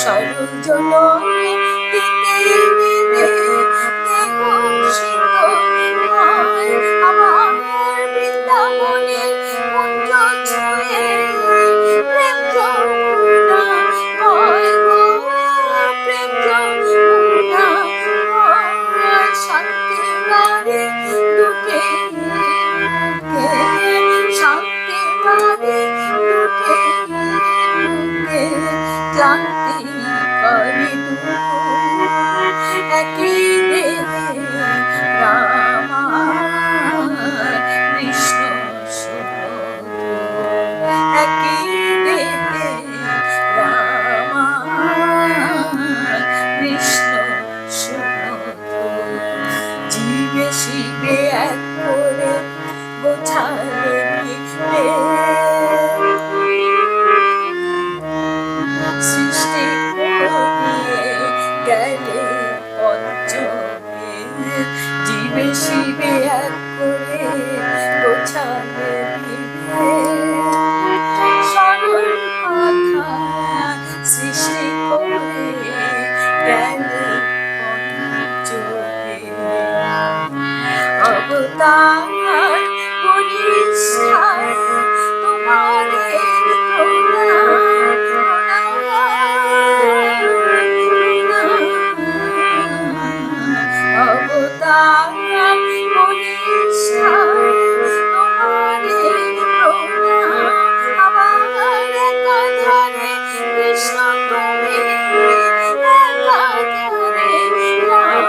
সর্বজননী দিতে দিতে দেহ শীতল হয়, আমার বৃন্দাবনে কুঞ্জ ছুঁয়ে প্রেম যমুনা বয় গো, প্রেম যমুনা বয়। শান্তি বাড়ে দুঃখে শান্তি বাড়ে দুঃখে ক্লান্তি করে একই দেহে রাম কৃষ্ণ একই দেহে রাম কৃষ্ণ জীবে শিবে এক করে বোঝালে সৃষ্টি গেলে পঞ্চমে, জীবে শিবে এক করে গোছালে সরল কথা সৃষ্টি করে গেলে পঞ্চমে। অবতার বরিষ্ঠায় তোমাদের অবতার বরিষ্ঠায় তোমাদের আমার একাধারে কৃষ্ণ তুমি একাধারে রাম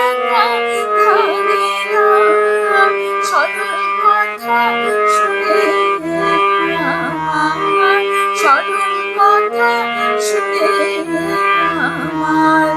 একাধারে রাম। সরল কথা শুনে আমার সরল কথা শুনে আমার